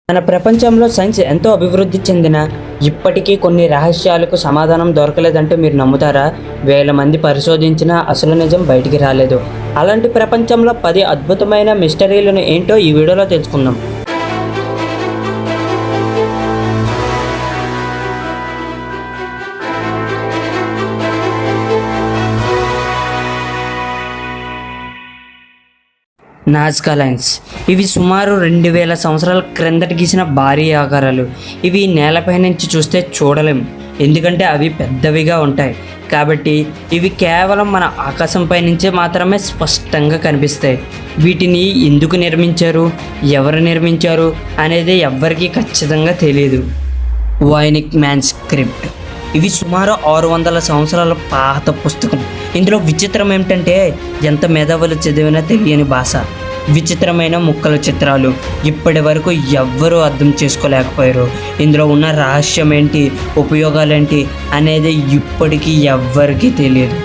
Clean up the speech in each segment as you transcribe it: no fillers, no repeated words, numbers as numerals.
మన ప్రపంచంలో సైన్స్ ఎంతో అభివృద్ధి చెందిన ఇప్పటికీ కొన్ని రహస్యాలకు సమాధానం దొరకలేదంటే మీరు నమ్ముతారా? వేల మంది పరిశోధించినా అసలు నిజం బయటికి రాలేదు. అలాంటి ప్రపంచంలో 10 అద్భుతమైన మిస్టరీలను ఏంటో ఈ వీడియోలో తెలుసుకుందాం. నాజ్కా లైన్స్ ఇవి సుమారు 2000 సంవత్సరాల క్రిందట గీసిన భారీ ఆకారాలు. ఇవి నేలపై నుంచి చూస్తే చూడలేం, ఎందుకంటే అవి పెద్దవిగా ఉంటాయి. కాబట్టి ఇవి కేవలం మన ఆకాశంపై నుంచే మాత్రమే స్పష్టంగా కనిపిస్తాయి. వీటిని ఎందుకు నిర్మించారు, ఎవరు నిర్మించారు అనేది ఎవ్వరికీ ఖచ్చితంగా తెలియదు. వైనిక్ మ్యాన్స్క్రిప్ట్ ఇవి సుమారు 600 సంవత్సరాల పాత పుస్తకం. ఇందులో విచిత్రం ఏమిటంటే ఎంత మేధావులు చదివినా తెలియని భాష, విచిత్రమైన ముక్కల చిత్రాలు ఇప్పటి వరకు ఎవ్వరూ అర్థం చేసుకోలేకపోయారు. ఇందులో ఉన్న రహస్యం ఏంటి, ఉపయోగాలేంటి అనేది ఇప్పటికీ ఎవ్వరికీ తెలియదు.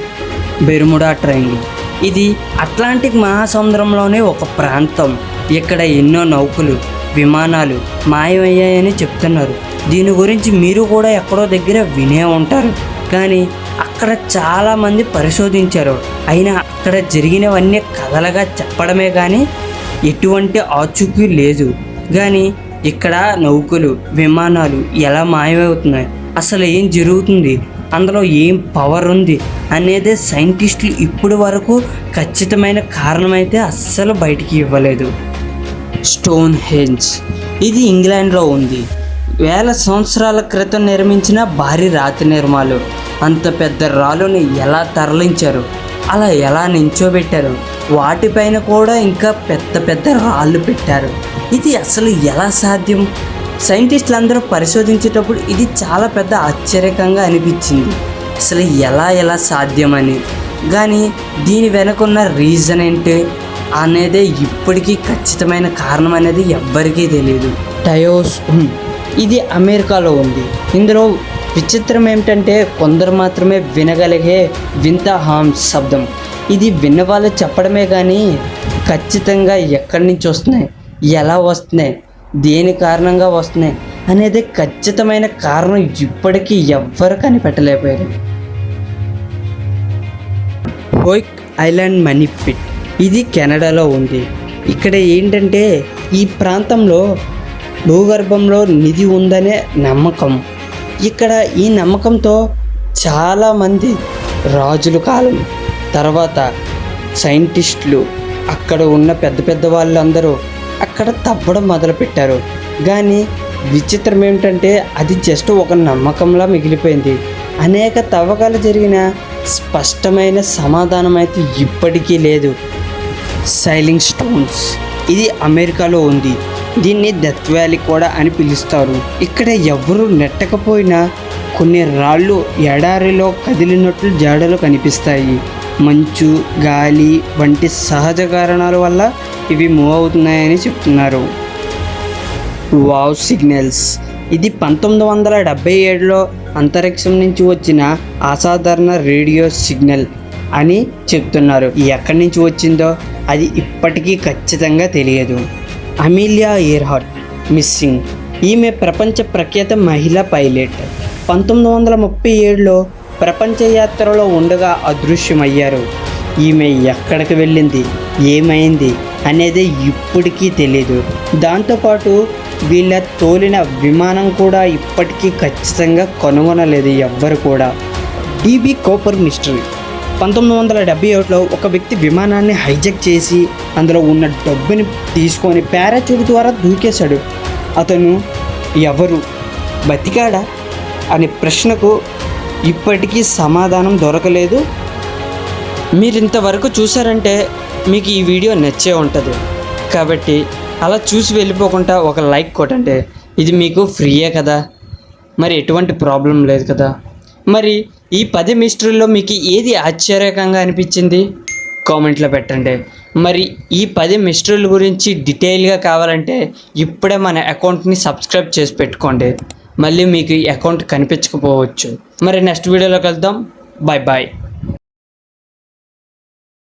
బెర్ముడా ట్రయాంగిల్ ఇది అట్లాంటిక్ మహాసముద్రంలోనే ఒక ప్రాంతం. ఇక్కడ ఎన్నో నౌకలు, విమానాలు మాయమయ్యాయని చెప్తున్నారు. దీని గురించి మీరు కూడా ఎక్కడో దగ్గర వినే ఉంటారు, కానీ అక్కడ చాలామంది పరిశోధించారు. అయినా అక్కడ జరిగినవన్నీ కథలుగా చెప్పడమే కానీ ఎటువంటి ఆచూకీ లేదు. కానీ ఇక్కడ నౌకలు, విమానాలు ఎలా మాయమవుతున్నాయి, అసలు ఏం జరుగుతుంది, అందులో ఏం పవర్ ఉంది అనేది సైంటిస్టులు ఇప్పటి వరకు ఖచ్చితమైన కారణమైతే అస్సలు బయటికి ఇవ్వలేదు. స్టోన్ హెంజ్ ఇది ఇంగ్లాండ్లో ఉంది. వేల సంవత్సరాల క్రితం నిర్మించిన భారీ రాతి నిర్మాలు. అంత పెద్ద రాళ్ళుని ఎలా తరలించారు, అలా ఎలా నించోబెట్టారు, వాటిపైన కూడా ఇంకా పెద్ద పెద్ద రాళ్ళు పెట్టారు. ఇది అసలు ఎలా సాధ్యం? సైంటిస్టులు అందరూ పరిశోధించేటప్పుడు ఇది చాలా పెద్ద ఆశ్చర్యకంగా అనిపించింది, అసలు ఎలా సాధ్యమని. కానీ దీని వెనుకున్న రీజన్ ఏంటి అనేది ఇప్పటికీ ఖచ్చితమైన కారణం అనేది ఎవ్వరికీ తెలియదు. టయోస్ ఇది అమెరికాలో ఉంది. ఇందులో విచిత్రం ఏమిటంటే కొందరు మాత్రమే వినగలిగే వింత హార్మ్స్ శబ్దం. ఇది విన్నవాళ్ళు చెప్పడమే కానీ ఖచ్చితంగా ఎక్కడి నుంచి వస్తున్నాయి, ఎలా వస్తున్నాయి, దేని కారణంగా వస్తున్నాయి అనేది ఖచ్చితమైన కారణం ఇప్పటికీ ఎవ్వరు కనిపెట్టలేకపోయారు. హోయిక్ ఐలాండ్ మనీ పిట్ ఇది కెనడాలో ఉంది. ఇక్కడ ఏంటంటే ఈ ప్రాంతంలో భూగర్భంలో నిధి ఉందనే నమ్మకం. ఇక్కడ ఈ నమ్మకంతో చాలామంది రాజుల కాలం తర్వాత సైంటిస్టులు, అక్కడ ఉన్న పెద్ద వాళ్ళందరూ అక్కడ తవ్వడం మొదలుపెట్టారు. కానీ విచిత్రం ఏమిటంటే అది జస్ట్ ఒక నమ్మకంలా మిగిలిపోయింది. అనేక తవ్వకాలు జరిగిన స్పష్టమైన సమాధానం అయితే ఇప్పటికీ లేదు. సైలింగ్ స్టోన్స్ ఇది అమెరికాలో ఉంది. దీన్ని డెత్ వ్యాలీ కూడా అని పిలుస్తారు. ఇక్కడ ఎవరు నెట్టకపోయినా కొన్ని రాళ్ళు ఎడారిలో కదిలినట్లు జాడలు కనిపిస్తాయి. మంచు, గాలి వంటి సహజ కారణాల వల్ల ఇవి మూవ్ అవుతున్నాయని చెప్తున్నారు. వావ్ సిగ్నల్స్ ఇది 1977లో అంతరిక్షం నుంచి వచ్చిన అసాధారణ రేడియో సిగ్నల్ అని చెప్తున్నారు. ఎక్కడి నుంచి వచ్చిందో అది ఇప్పటికీ ఖచ్చితంగా తెలియదు. అమీలియా ఎర్హార్ట్ మిస్సింగ్ ఈమె ప్రపంచ ప్రఖ్యాత మహిళా పైలట్. 1937లో ప్రపంచ యాత్రలో ఉండగా అదృశ్యమయ్యారు. ఈమె ఎక్కడికి వెళ్ళింది, ఏమైంది అనేది ఇప్పటికీ తెలియదు. దాంతోపాటు వీళ్ళ తోలిన విమానం కూడా ఇప్పటికీ ఖచ్చితంగా కనుగొనలేదు ఎవ్వరు కూడా. డిబి కోపర్ మిస్టరీ 1971లో ఒక వ్యక్తి విమానాన్ని హైజాక్ చేసి అందులో ఉన్న డబ్బుని తీసుకొని పారాచూట్ ద్వారా దూకేశాడు. అతను ఎవరు, బతికాడా అనే ప్రశ్నకు ఇప్పటికీ సమాధానం దొరకలేదు. మీరు ఇంతవరకు చూసారంటే మీకు ఈ వీడియో నచ్చే ఉంటుంది. కాబట్టి అలా చూసి వెళ్ళిపోకుండా ఒక లైక్ కొట్టండి. ఇది మీకు ఫ్రీయే కదా, మరి ఎటువంటి ప్రాబ్లం లేదు కదా. మరి ఈ 10 మిస్టరీల్లో మీకు ఏది ఆశ్చర్యకంగా అనిపించింది కామెంట్లో పెట్టండి. మరి ఈ 10 మిస్టరీల గురించి డీటెయిల్గా కావాలంటే ఇప్పుడే మన అకౌంట్ని సబ్స్క్రైబ్ చేసి పెట్టుకోండి. మళ్ళీ మీకు ఈ అకౌంట్ కనిపించకపోవచ్చు. మరి నెక్స్ట్ వీడియోలో కలుద్దాం. బాయ్.